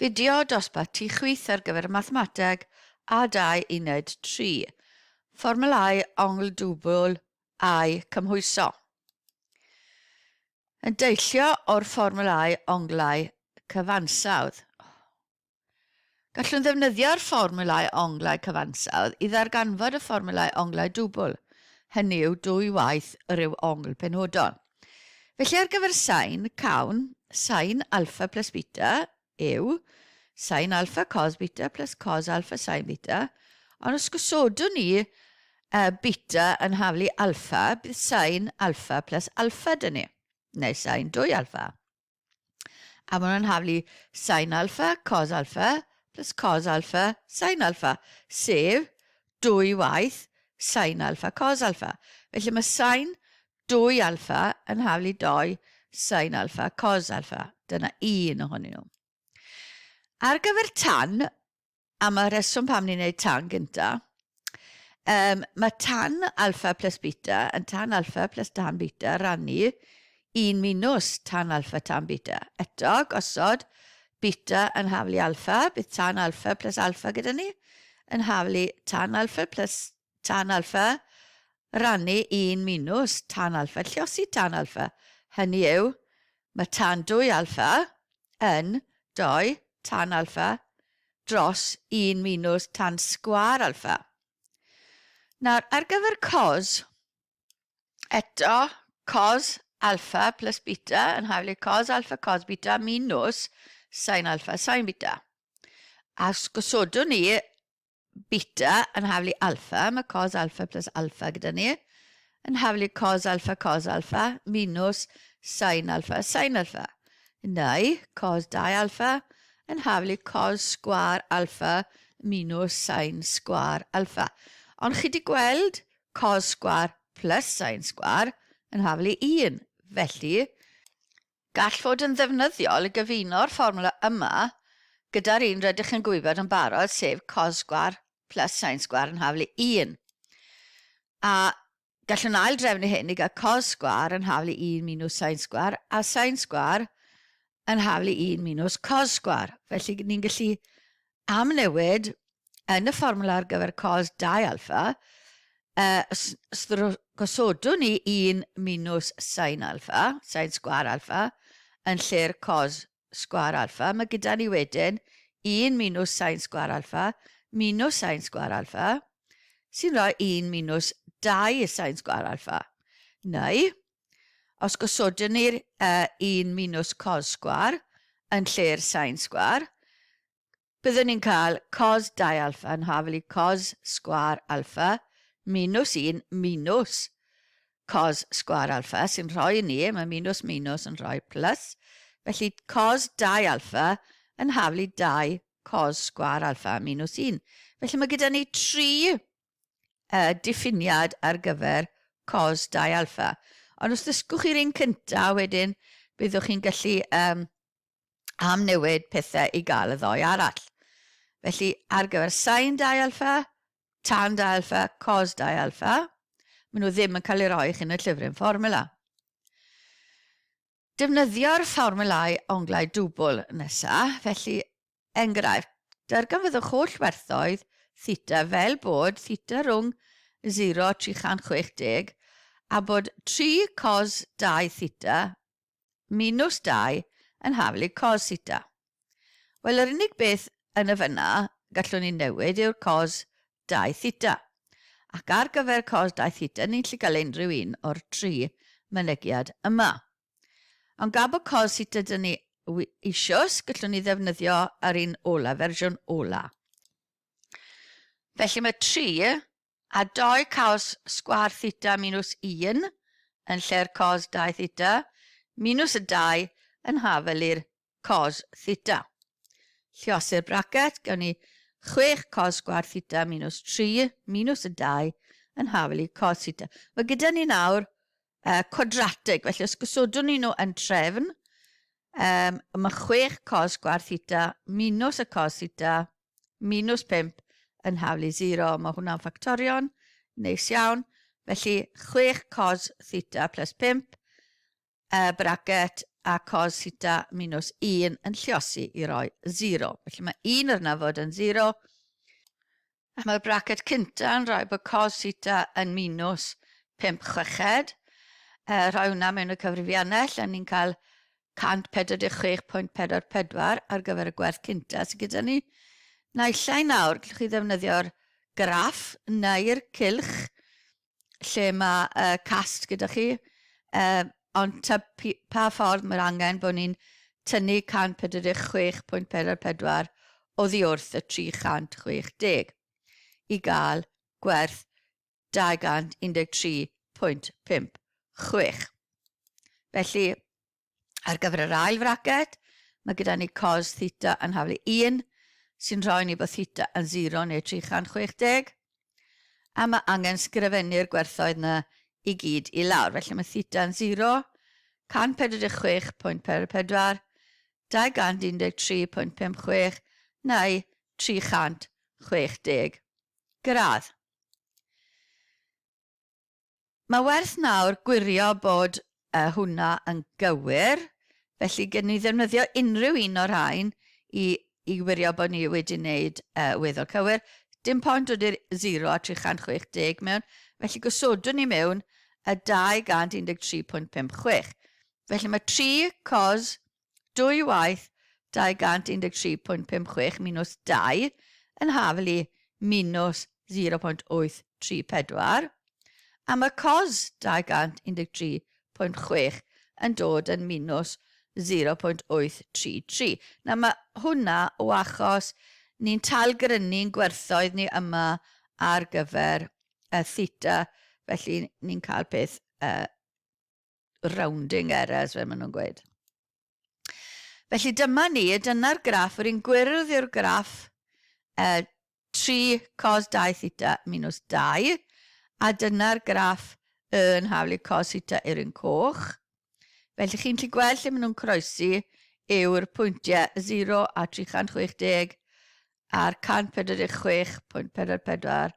Fideo dosbarth T chwith ar gyfer mathemateg A2 uned 3. Fformwlau Onglau Dwbl a'i cymhwyso. Yn deillio o'r fformwlau onglau cyfansawdd. Gallwn ddefnyddio'r fformwlau onglau cyfansawdd i ddarganfod y fformwlau onglau dwbl. Hynny yw dwy waith yr yw ongl penodol. Felly ar gyfer sain cawn, sain alpha plus beta yw sain alpha cos beta plus cos alpha sain beta. Ond os gosodwn ni beta yn haflu alpha, bydd sain alpha plus alpha dyn ni, neu sain 2 alpha. A maen nhw'n haflu sain alpha cos alpha plus cos alpha sain alpha, sef 2 waith sain alpha cos alpha. Felly mae sain 2 alpha yn haflu 2 sain alpha cos alpha. Dyna un ohonyn nhw. Ar gyfer tan, a mae reswm pam ni'n gwneud tan gyntaf, mae tan alpha plus beta yn tan alpha plus tan beta rannu 1 minus tan alpha tan beta. Eto, gosod beta yn haflu alpha, bydd tan alpha plus alpha gyda ni, yn haflu tan alpha plus tan alpha rannu 1 minus tan alpha. Lliosi tan alpha. Hynny yw, mae tan 2 alpha yn 2 tan alpha dros 1 minus tan sgwar alpha. Nawr, ar gyfer cos, eto, cos alpha plus beta yn haflu cos alpha cos beta minus sin alpha sin beta. A os gosodwn ni beta yn haflu alpha, mae cos alpha plus alpha gyda ni, yn haflu cos alpha minus sin alpha sin alpha. Neu cos 2 alpha yn haflu cos sgwar alpha minus sin sgwar alpha. Ond chi wedi gweld cos sgwar plus sin sgwar yn haflu 1. Felly, gall fod yn ddefnyddiol y gyfuno'r fformwla yma gyda'r un rydych yn gwybod yn barod, sef cos sgwar plus sin sgwar yn haflu 1. A gallwn ail drefnu hyn i gael cos sgwar yn haflu 1 minus sin sgwar a sin sgwar yn haflu 1 minus cos sgwar. Felly, ni'n gallu amnewid yn y fformwla ar gyfer cos 2 alpha, os gosodwn ni 1 minus sin alpha, sin sgwar alpha, yn lle'r cos sgwar alpha, mae gyda ni wedyn 1 minus sin sgwar alpha minus sin sgwar alpha, sy'n rhoi 1 minus 2 sin sgwar alpha. Neu, os gosodwn ni'r 1 minus cos sgwar yn lle'r sin sgwar, byddwn ni'n cael cos 2 alpha yn haflu cos sgwar alpha minus 1 minus cos sgwar alpha sy'n rhoi ni, mae minus minus yn rhoi plus. Felly cos 2 alpha yn haflu 2 cos sgwar alpha minus 1. Felly mae gyda ni 3 diffiniad ar gyfer cos 2 alpha. Ond os ddysgwch chi'r un cyntaf wedyn, byddwch chi'n gallu amnewid pethau i gael y ddoi arall. Felly, ar gyfer sin 2 alpha, tan 2 alpha, cos 2 alpha, maen nhw ddim yn cael eu rhoi chi yn y llyfryn fformwla. Defnyddio'r fformwlau onglau dwbl nesaf, felly, enghraifft, darganfyddwch holl werthoedd theta fel bod theta rhwng 0,360 a bod 3 cos 2 theta minus 2 yn haflu cos theta. Wel, yr unig beth yn y fyna gallwn ni newid yw'r cos 2 theta. Ac ar gyfer cos 2 theta, ni'n gallu cael unrhyw un o'r 3 mynegiad yma. Ond gab o cos theta dyn ni isios, gallwn ni ddefnyddio ar un ola, fersiwn ola. Felly mae 3 a 2 cos sgwar theta minus 1 yn lle'r cos 2 theta minus y 2 yn hafel i'r cos theta. Lliosir bracet, gawn ni 6 cos sgwar theta minus 3 minus y 2 yn hafel i cos theta. Mae gyda ni nawr quadratig, felly os gosodwn ni nhw yn trefn, mae 6 cos sgwar theta minus y cos theta minus 5 yn haflu 0. Mae hwnna'n ffactorion, neis iawn. Felly 6 cos theta plus 5 bracet a cos theta minus 1 yn lliosi i roi 0. Felly mae 1 yna fod yn 0. A mae'r bracet cynta yn rhoi bod cos theta yn minus 5 chweched. Rhoi hwnna mewn y cyfrifiannell, a ni'n cael 146.44 ar gyfer y gwerth cynta sydd gyda ni. Naillai nawr, gallwch chi ddefnyddio'r graff neu'r cylch lle mae cast gyda chi, ond pa ffordd mae'r angen bod ni'n tynnu 146.44 oddi wrth y 360 i gael gwerth 213.56. Felly, ar gyfer yr ail fracet, mae gyda ni cos theta yn haflu 1, sy'n rhoi ni bod theta yn 0 neu 360. A mae angen sgrifennu'r gwerthoedd yna i gyd i lawr. Felly mae theta yn 0, 146.44, 213.56 neu 360 gradd. Mae werth nawr gwirio bod hwnna yn gywir, felly gen ni ddefnyddio unrhyw un o'r rhain i wirio bod ni wedi wneud weddol cywir. Dim pwynt oedd i'r 0 a 360 mewn, felly gosodwn ni mewn y 213.56. Felly mae 3 cos 2 waith 213.56 minus 2 yn haflu minus 0.834. A mae cos 213.6 yn dod yn minus 0.833. Nawr mae hwnna o achos ni'n talgrynu'n gwerthoedd ni yma ar gyfer theta, felly ni'n cael peth rounding errors fel maen nhw'n gweud. Felly dyna'r graff, yr un gwyrdd yw'r graff 3 cos 2 theta minus 2, a dyna'r graff yn haflu cos theta i'r un coch. Felly chi'n gallu gweld lle maen nhw'n croesi yw'r pwyntiau 0 a 360 a'r 146.44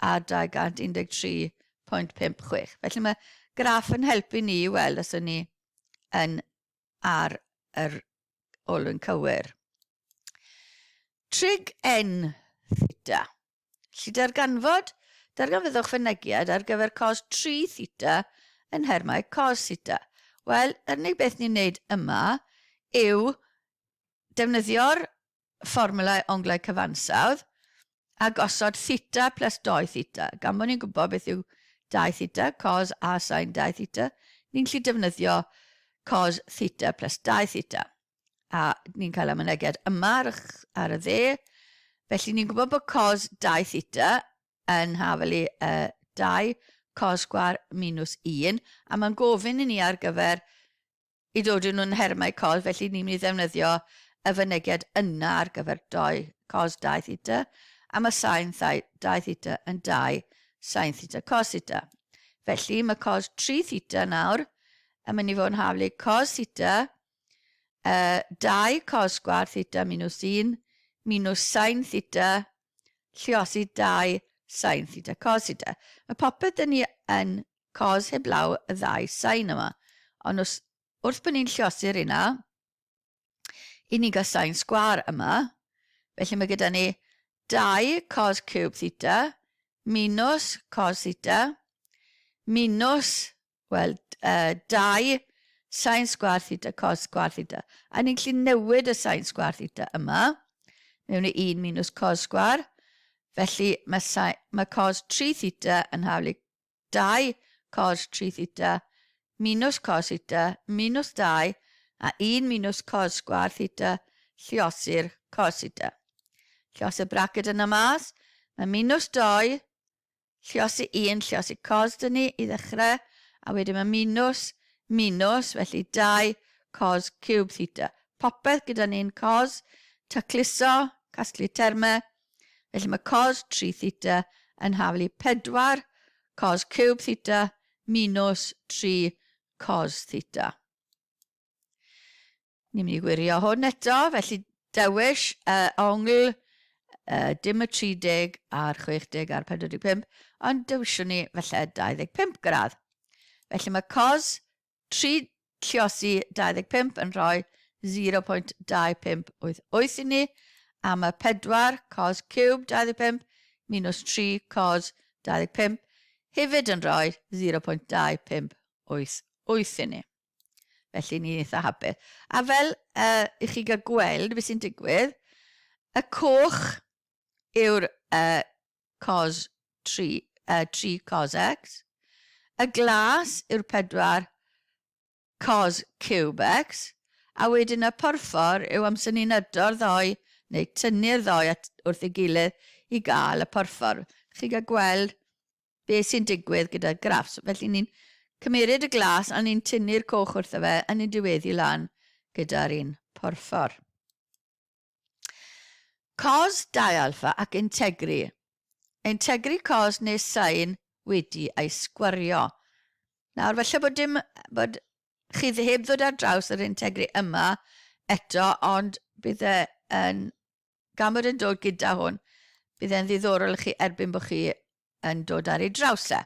a 213.56. Felly mae graff yn helpu ni i weld os ni yn ar yr olwyn cywir. Trig n theta. Felly darganfydwch fynegiad ar gyfer cos 3 theta yn nhermau cos theta. Wel, yr unig beth ni'n wneud yma yw defnyddio'r fformwla onglau cyfansawdd a gosod theta plus 2 theta. Gan bod ni'n gwybod beth yw 2 theta, cos a sin 2 theta, ni'n gallu defnyddio cos theta plus 2 theta. A ni'n cael ymanegiad yma ar y dde. Felly ni'n gwybod bod cos 2 theta yn hafelu 2 cos sgwar minus 1, a mae'n gofyn i ni ar gyfer i dod nhw'n nhermau cos, felly ni'n mynd i ddefnyddio y fynegiad yna ar gyfer cos 2 theta, a mae sin 2 theta yn 2 sin theta cos theta. Felly mae cos 3 theta nawr yn mynd i fod yn haflu cos theta 2 cos sgwar theta minus 1 minus sin theta lliosi 2 sin theta cos theta. Mae popeth yn ni yn cos heblaw y 2 sin yma. Ond wrth bod ni'n lliosi'r yna, i ni gael sin sgwar yma. Felly mae gyda ni 2 cos cube theta minus cos theta minus, 2 sin sgwar theta cos sgwar theta. A ni'n gallu newid y sin sgwar theta yma mewn i 1 minus cos sgwar. Felly mae cos 3 theta yn haflu 2 cos 3 theta minus cos theta minus 2 a 1 minus cos sgwar theta lliosi'r cos theta. Llios y bracet yna mas, mae minus 2, lliosi 1, lliosi cos dyn ni i ddechrau, a wedyn mae minus, felly 2 cos cube theta. Popeth gyda ni'n cos, tacluso, casglu termau. Felly mae cos 3 theta yn haflu 4 cos cube theta minus 3 cos theta. Ni'n mynd i gwirio hwn eto, felly dewis ongl dim y 30 a'r 60 a'r 45, ond dewiswn ni felly 25 gradd. Felly mae cos 3 lluosi 25 yn rhoi 0.2588 i ni, a mae 4 cos cube 25 minus 3 cos 25 hefyd yn rhoi 0.2588 i ni. Felly ni'n eitha hapus. A fel i chi gael gweld beth sy'n digwydd, y coch yw'r cos 3 cos x, y glas yw'r 4 cos cube x, a wedyn y porffor yw amser ni'n ydo'r ddoi, neu tynnu'r ddoi wrth ei gilydd i gael y porffor. Chi gael gweld beth sy'n digwydd gyda'r graffs. Felly ni'n cymeryd y glas a ni'n tynnu'r coch wrtho fe a ni'n diweddu lan gyda'r un porffor. Cos 2 alpha ac integri. Integri cos neu sain wedi ei sgwario. Nawr, falle bod chi heb ddod ar draws yr integri yma eto, ond bydd e'n, gan bod yn dod gyda hwn, bydd e'n ddiddorol i chi erbyn bod chi yn dod ar ei draws e.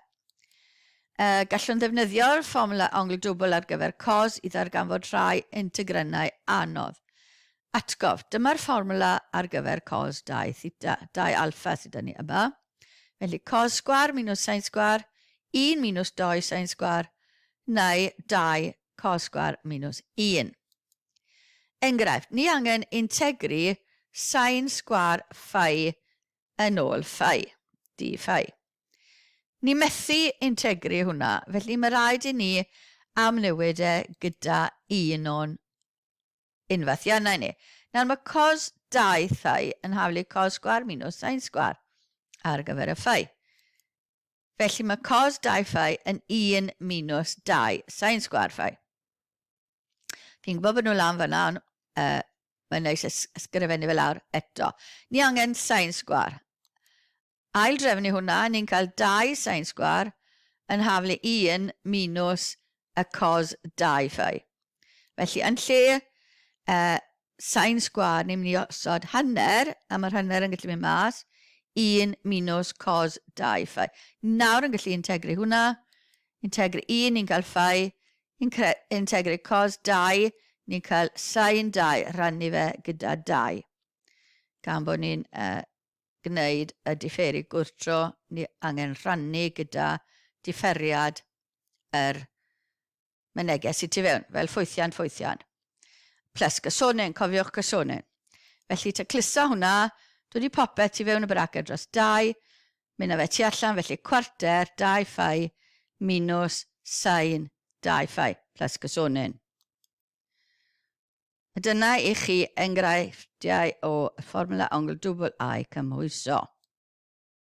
Gallwn ddefnyddio'r fformwla Onglau Dwbl ar gyfer cos i ddarganfod rhai integrynau anodd. Atgof, dyma'r fformwla ar gyfer cos 2 alpha sydd ni yma. Felly cos sgwar minus sin sgwar, 1 minus 2 sin sgwar, neu 2 cos sgwar minus 1. Enghraifft, ni angen integri sin sgwar phi yn ôl phi, d phi. Ni methu integri hwnna, felly mae rhaid i ni amnewid e gyda un o'n unfathiannau ni. Nawr mae cos 2 phi yn haflu cos sgwar minus sin sgwar ar gyfer y phi. Felly mae cos 2 phi yn 1 minus 2 sin sgwar phi. Fi'n gwybod bod nhw lan fyna, ond mae'n neis ysgrifennu fel awr eto. Ni angen sin sgwar. Ail drefnu hwnna, ni'n cael 2 sin sgwar yn haflu 1 minus y cos 2 phi. Felly, yn lle sin sgwar, ni'n mynd i osod hanner, a mae'r hanner yn gallu mynd mas, 1 minus cos 2 phi. Nawr yn gallu integri hwnna, integri 1, ni'n cael phi, integri cos 2, ni'n cael sin 2, rannu fe gyda 2. Gan bod ni'n gwneud y differi gwrtro, ni angen rhannu gyda differiad yr myneges sydd tu fewn, fel ffwythiant. Plus gysonyn, cofiwch gysonyn. Felly tacluso hwnna, dod i popeth tu fewn y braced dros 2, mynd â fe tu allan, felly cwarter 2 phi minus sin 2 phi, plus gysonyn. Dyna i chi enghreifftiau o fformwla Onglau Dwbl a'i cymhwyso.